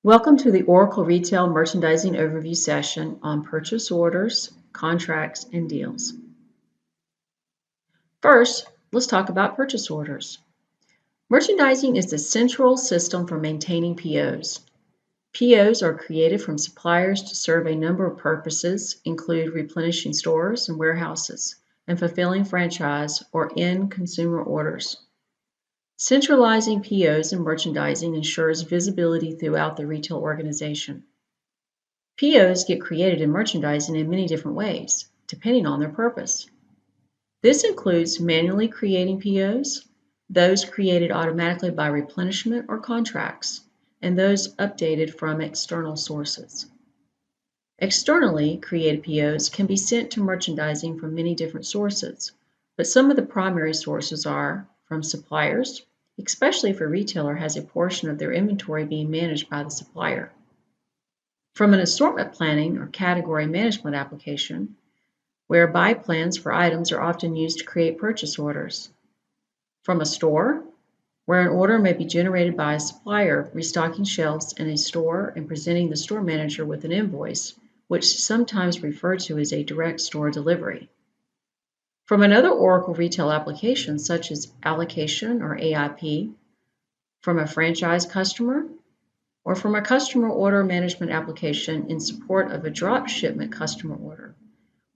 Welcome to the Oracle Retail Merchandising Overview session on purchase orders, contracts, and deals. First, let's talk about purchase orders. Merchandising is the central system for maintaining POs. POs are created from suppliers to serve a number of purposes, include replenishing stores and warehouses, and fulfilling franchise or end consumer orders. Centralizing POs in merchandising ensures visibility throughout the retail organization. POs get created in merchandising in many different ways, depending on their purpose. This includes manually creating POs, those created automatically by replenishment or contracts, and those updated from external sources. Externally created POs can be sent to merchandising from many different sources, but some of the primary sources are from suppliers, especially if a retailer has a portion of their inventory being managed by the supplier. From an assortment planning or category management application, where buy plans for items are often used to create purchase orders. From a store, where an order may be generated by a supplier restocking shelves in a store and presenting the store manager with an invoice, which is sometimes referred to as a direct store delivery. From another Oracle retail application such as allocation or AIP, from a franchise customer, or from a customer order management application in support of a drop shipment customer order,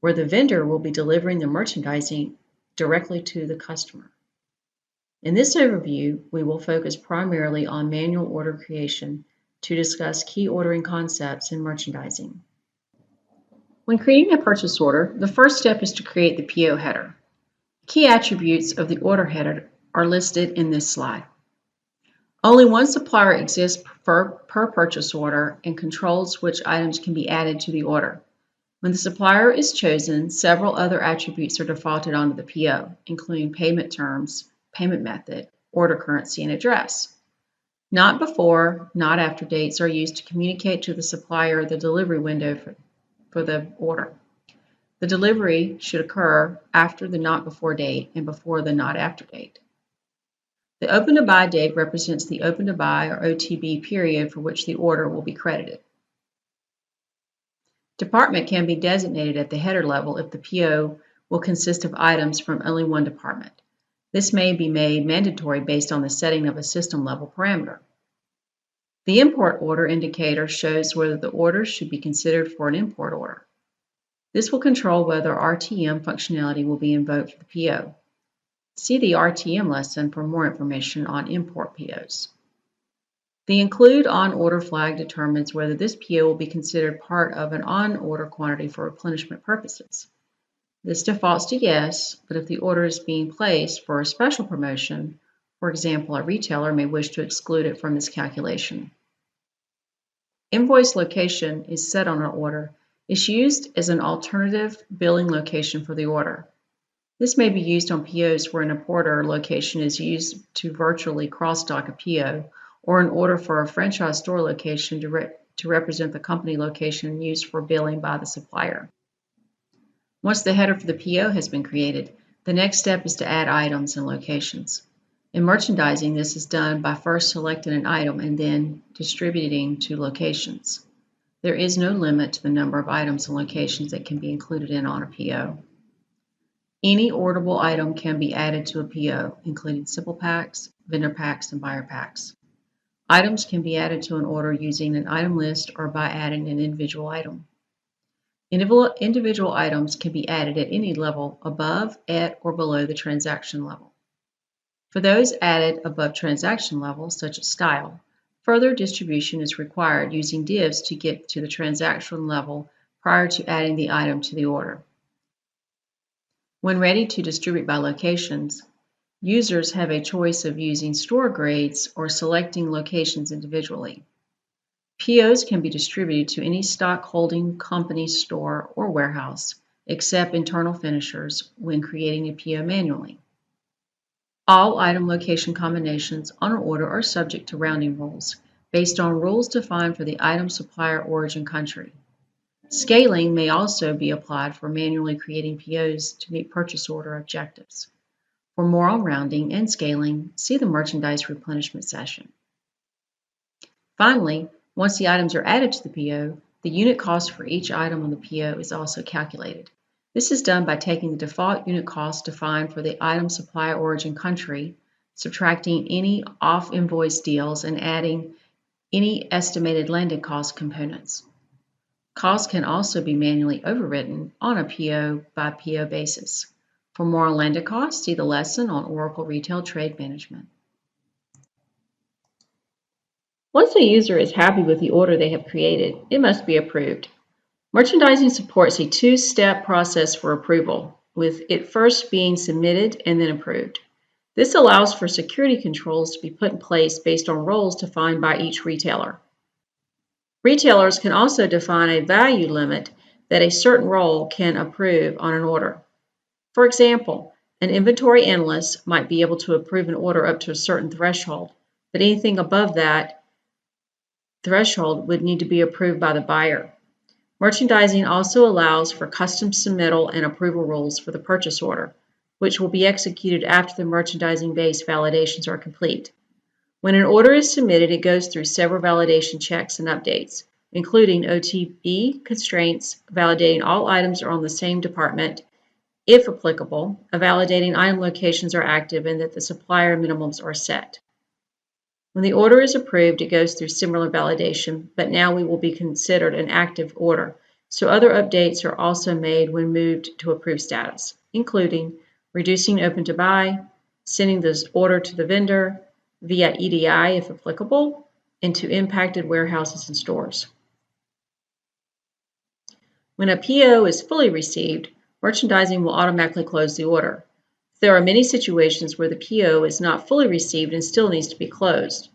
where the vendor will be delivering the merchandising directly to the customer. In this overview, we will focus primarily on manual order creation to discuss key ordering concepts in merchandising. When creating a purchase order, the first step is to create the PO header. Key attributes of the order header are listed in this slide. Only one supplier exists per purchase order and controls which items can be added to the order. When the supplier is chosen, several other attributes are defaulted onto the PO, including payment terms, payment method, order currency, and address. Not before, not after dates are used to communicate to the supplier the delivery window for the order. The delivery should occur after the not before date and before the not after date. The open to buy date represents the open to buy or OTB period for which the order will be credited. Department can be designated at the header level if the PO will consist of items from only one department. This may be made mandatory based on the setting of a system level parameter. The import order indicator shows whether the order should be considered for an import order. This will control whether RTM functionality will be invoked for the PO. See the RTM lesson for more information on import POs. The include on order flag determines whether this PO will be considered part of an on order quantity for replenishment purposes. This defaults to yes, but if the order is being placed for a special promotion, for example, a retailer may wish to exclude it from this calculation. Invoice location is set on an order. It's used as an alternative billing location for the order. This may be used on POs where an importer location is used to virtually cross-dock a PO, or an order for a franchise store location to represent the company location used for billing by the supplier. Once the header for the PO has been created, the next step is to add items and locations. In merchandising, this is done by first selecting an item and then distributing to locations. There is no limit to the number of items and locations that can be included on a PO. Any orderable item can be added to a PO, including simple packs, vendor packs, and buyer packs. Items can be added to an order using an item list or by adding an individual item. Individual items can be added at any level above, at, or below the transaction level. For those added above transaction level, such as style, further distribution is required using divs to get to the transaction level prior to adding the item to the order. When ready to distribute by locations, users have a choice of using store grades or selecting locations individually. POs can be distributed to any stock holding company, store, or warehouse, except internal finishers when creating a PO manually. All item location combinations on an order are subject to rounding rules, based on rules defined for the item supplier origin country. Scaling may also be applied for manually creating POs to meet purchase order objectives. For more on rounding and scaling, see the merchandise replenishment session. Finally, Once the items are added to the PO, the unit cost for each item on the PO is also calculated. This is done by taking the default unit cost defined for the item supply origin country, subtracting any off-invoice deals, and adding any estimated landed cost components. Costs can also be manually overwritten on a PO by PO basis. For more on landed costs, see the lesson on Oracle Retail Trade Management. Once a user is happy with the order they have created, it must be approved. Merchandising supports a two-step process for approval, with it first being submitted and then approved. This allows for security controls to be put in place based on roles defined by each retailer. Retailers can also define a value limit that a certain role can approve on an order. For example, an inventory analyst might be able to approve an order up to a certain threshold, but anything above that threshold would need to be approved by the buyer. Merchandising also allows for custom submittal and approval rules for the purchase order, which will be executed after the merchandising-based validations are complete. When an order is submitted, it goes through several validation checks and updates, including OTB constraints, validating all items are on the same department, if applicable, validating item locations are active and that the supplier minimums are set. When the order is approved, it goes through similar validation, but now we will be considered an active order, so other updates are also made when moved to approved status, including reducing open to buy, sending the order to the vendor, via EDI if applicable, and to impacted warehouses and stores. When a PO is fully received, merchandising will automatically close the order. There are many situations where the PO is not fully received and still needs to be closed.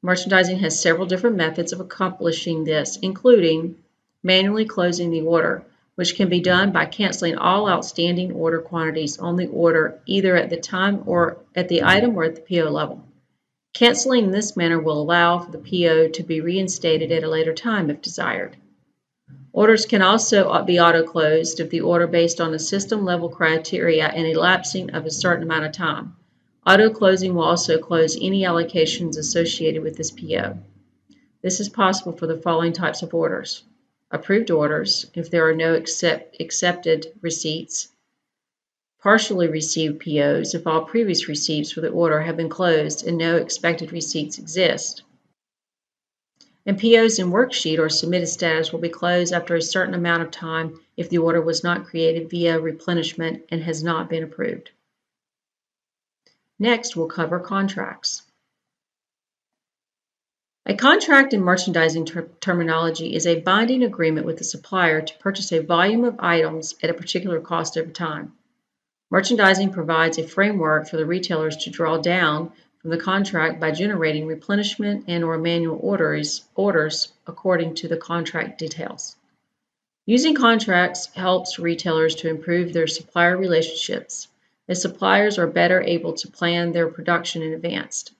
Merchandising has several different methods of accomplishing this, including manually closing the order, which can be done by canceling all outstanding order quantities on the order either at the time or at the item or at the PO level. Canceling in this manner will allow for the PO to be reinstated at a later time if desired. Orders can also be auto-closed if the order based on a system-level criteria and elapsing of a certain amount of time. Auto-closing will also close any allocations associated with this PO. This is possible for the following types of orders. Approved orders, if there are no accepted receipts. Partially received POs if all previous receipts for the order have been closed and no expected receipts exist. And POs in worksheet or submitted status will be closed after a certain amount of time if the order was not created via replenishment and has not been approved. Next, we'll cover contracts. A contract in merchandising terminology is a binding agreement with the supplier to purchase a volume of items at a particular cost over time. Merchandising provides a framework for the retailers to draw down from the contract by generating replenishment and/or manual orders according to the contract details. Using contracts helps retailers to improve their supplier relationships, as suppliers are better able to plan their production in advance.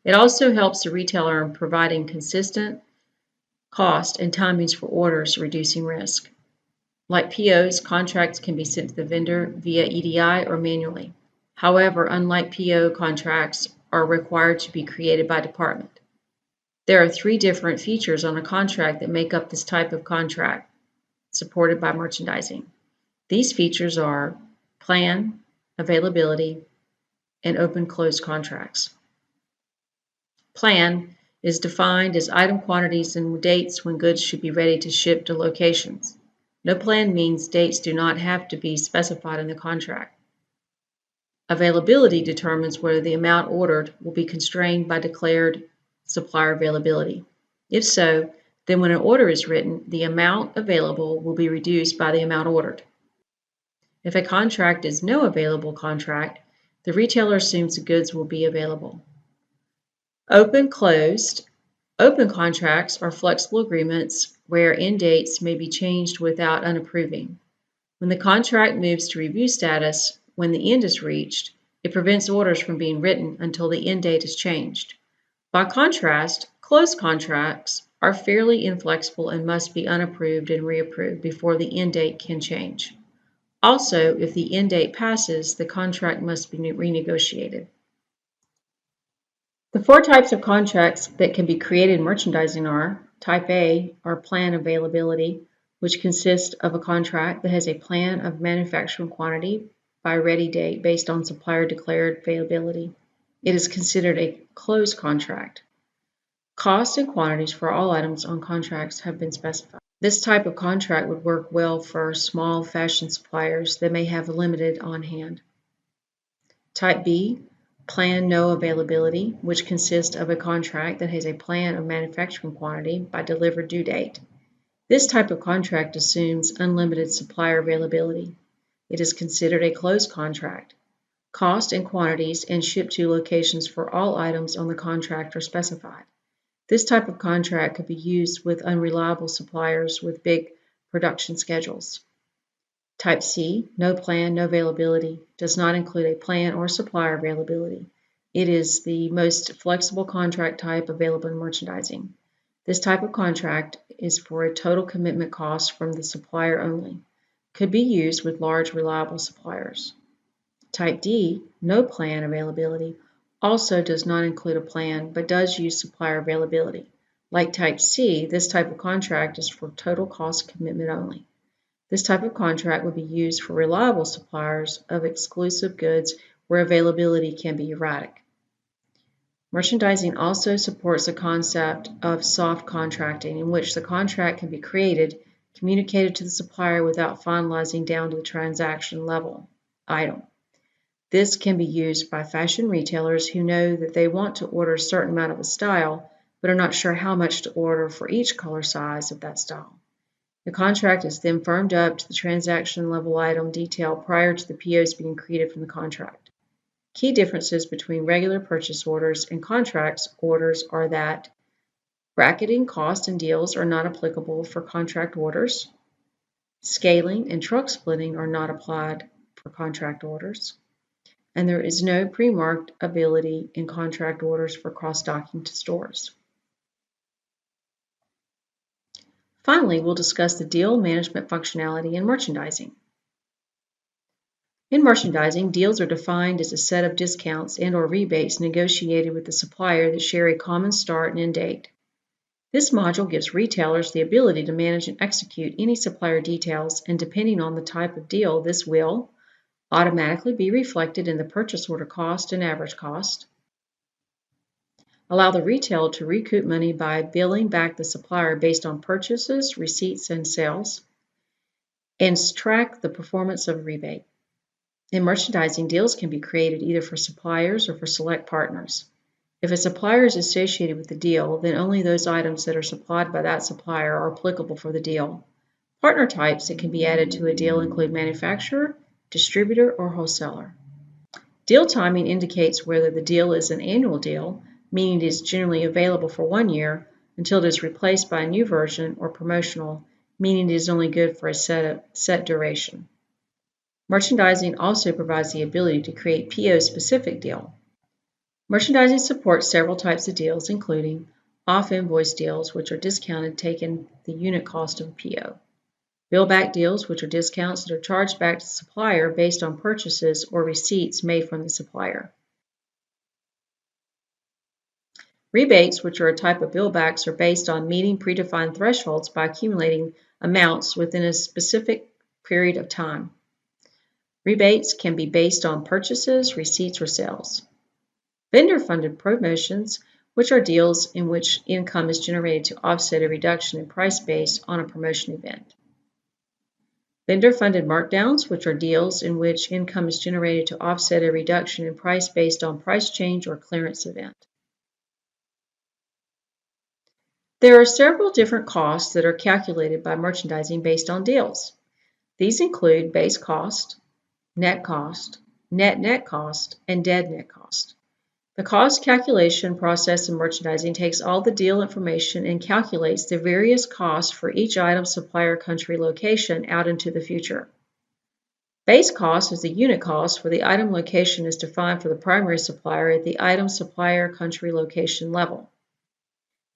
It also helps the retailer in providing consistent cost and timings for orders, reducing risk. Like POs, contracts can be sent to the vendor via EDI or manually. However, unlike PO, contracts are required to be created by department. There are 3 different features on a contract that make up this type of contract, supported by merchandising. These features are plan, availability, and open-close contracts. Plan is defined as item quantities and dates when goods should be ready to ship to locations. No plan means dates do not have to be specified in the contract. Availability determines whether the amount ordered will be constrained by declared supplier availability. If so, then when an order is written, the amount available will be reduced by the amount ordered. If a contract is no available contract, the retailer assumes the goods will be available. Open-closed. Open contracts are flexible agreements where end dates may be changed without unapproving. When the contract moves to review status, when the end is reached, it prevents orders from being written until the end date is changed. By contrast, closed contracts are fairly inflexible and must be unapproved and reapproved before the end date can change. Also, if the end date passes, the contract must be renegotiated. The four types of contracts that can be created in merchandising are: Type A, or plan availability, which consists of a contract that has a plan of manufacturing quantity by ready date based on supplier declared availability. It is considered a closed contract. Costs and quantities for all items on contracts have been specified. This type of contract would work well for small fashion suppliers that may have limited on hand. Type B, plan no availability, which consists of a contract that has a plan of manufacturing quantity by delivered due date. This type of contract assumes unlimited supplier availability. It is considered a closed contract. Cost and quantities and ship to locations for all items on the contract are specified. This type of contract could be used with unreliable suppliers with big production schedules. Type C, no plan, no availability, does not include a plan or supplier availability. It is the most flexible contract type available in merchandising. This type of contract is for a total commitment cost from the supplier only. Could be used with large reliable suppliers. Type D, no plan availability, also does not include a plan but does use supplier availability. Like Type C, this type of contract is for total cost commitment only. This type of contract would be used for reliable suppliers of exclusive goods where availability can be erratic. Merchandising also supports the concept of soft contracting, in which the contract can be created, communicated to the supplier without finalizing down to the transaction level item. This can be used by fashion retailers who know that they want to order a certain amount of a style, but are not sure how much to order for each color size of that style. The contract is then firmed up to the transaction level item detail prior to the POs being created from the contract. Key differences between regular purchase orders and contracts orders are that bracketing costs and deals are not applicable for contract orders. Scaling and truck splitting are not applied for contract orders. And there is no pre-marked ability in contract orders for cross-docking to stores. Finally, we'll discuss the deal management functionality in merchandising. In merchandising, deals are defined as a set of discounts and/or rebates negotiated with the supplier that share a common start and end date. This module gives retailers the ability to manage and execute any supplier details, and depending on the type of deal, this will automatically be reflected in the purchase order cost and average cost, allow the retailer to recoup money by billing back the supplier based on purchases, receipts, and sales, and track the performance of a rebate. In merchandising, deals can be created either for suppliers or for select partners. If a supplier is associated with the deal, then only those items that are supplied by that supplier are applicable for the deal. Partner types that can be added to a deal include manufacturer, distributor, or wholesaler. Deal timing indicates whether the deal is an annual deal, meaning it is generally available for 1 year until it is replaced by a new version, or promotional, meaning it is only good for a set duration. Merchandising also provides the ability to create PO-specific deal. Merchandising supports several types of deals, including off-invoice deals, which are discounted taking the unit cost of a PO. Bill-back deals, which are discounts that are charged back to the supplier based on purchases or receipts made from the supplier. Rebates, which are a type of bill-backs, are based on meeting predefined thresholds by accumulating amounts within a specific period of time. Rebates can be based on purchases, receipts, or sales. Vendor-funded promotions, which are deals in which income is generated to offset a reduction in price based on a promotion event. Vendor-funded markdowns, which are deals in which income is generated to offset a reduction in price based on price change or clearance event. There are several different costs that are calculated by merchandising based on deals. These include base cost, net cost, net cost, and dead net cost. The cost calculation process in merchandising takes all the deal information and calculates the various costs for each item, supplier, country, location out into the future. Base cost is the unit cost where the item location is defined for the primary supplier at the item, supplier, country, location level.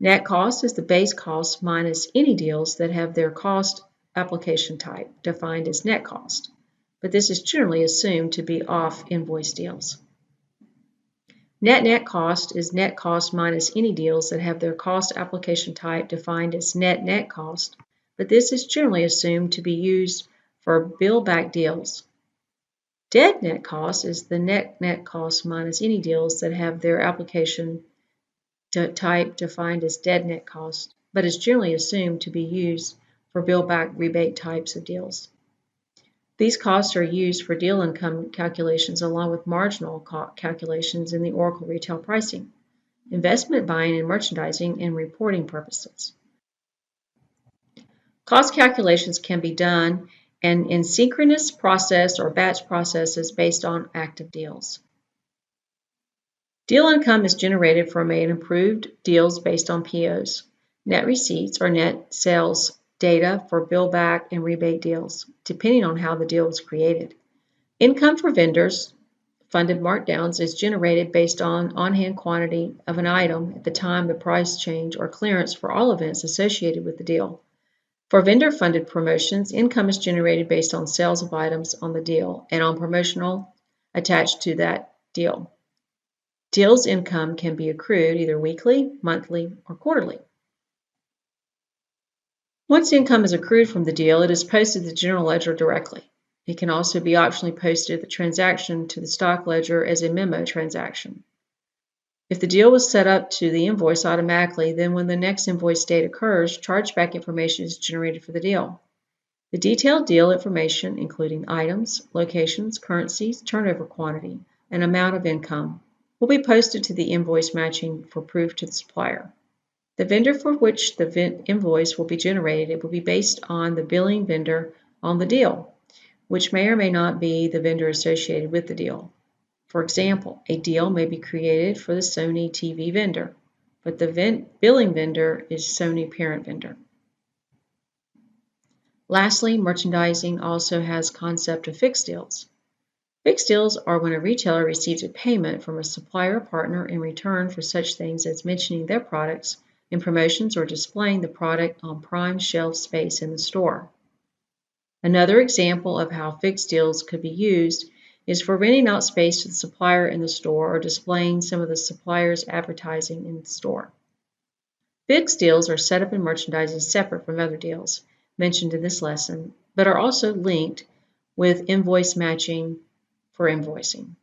Net cost is the base cost minus any deals that have their cost application type defined as net cost, but this is generally assumed to be off-invoice deals. Net cost is net cost minus any deals that have their cost application type defined as net cost, but this is generally assumed to be used for bill-back deals. Dead net cost is the net cost minus any deals that have their application type defined as dead net cost, but is generally assumed to be used for bill-back rebate types of deals. These costs are used for deal income calculations along with marginal calculations in the Oracle retail pricing, investment buying and merchandising, and reporting purposes. Cost calculations can be done in synchronous process or batch processes based on active deals. Deal income is generated from an improved deals based on POs. Net receipts or net sales data for bill back and rebate deals, depending on how the deal was created. Income for vendors funded markdowns is generated based on-hand quantity of an item at the time the price change or clearance for all events associated with the deal. For vendor-funded promotions, income is generated based on sales of items on the deal and on promotional attached to that deal. Deals income can be accrued either weekly, monthly, or quarterly. Once income is accrued from the deal, it is posted to the general ledger directly. It can also be optionally posted at the transaction to the stock ledger as a memo transaction. If the deal was set up to the invoice automatically, then when the next invoice date occurs, chargeback information is generated for the deal. The detailed deal information, including items, locations, currencies, turnover quantity, and amount of income, will be posted to the invoice matching for proof to the supplier. The vendor for which the invoice will be generated will be based on the billing vendor on the deal, which may or may not be the vendor associated with the deal. For example, a deal may be created for the Sony TV vendor, but the billing vendor is Sony parent vendor. Lastly, merchandising also has concept of fixed deals. Fixed deals are when a retailer receives a payment from a supplier or partner in return for such things as mentioning their products in promotions or displaying the product on prime shelf space in the store. Another example of how fixed deals could be used is for renting out space to the supplier in the store or displaying some of the supplier's advertising in the store. Fixed deals are set up in merchandising separate from other deals mentioned in this lesson, but are also linked with invoice matching for invoicing.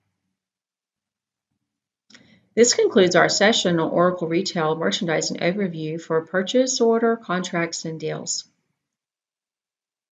This concludes our session on Oracle Retail Merchandising Overview for purchase order, contracts, and deals.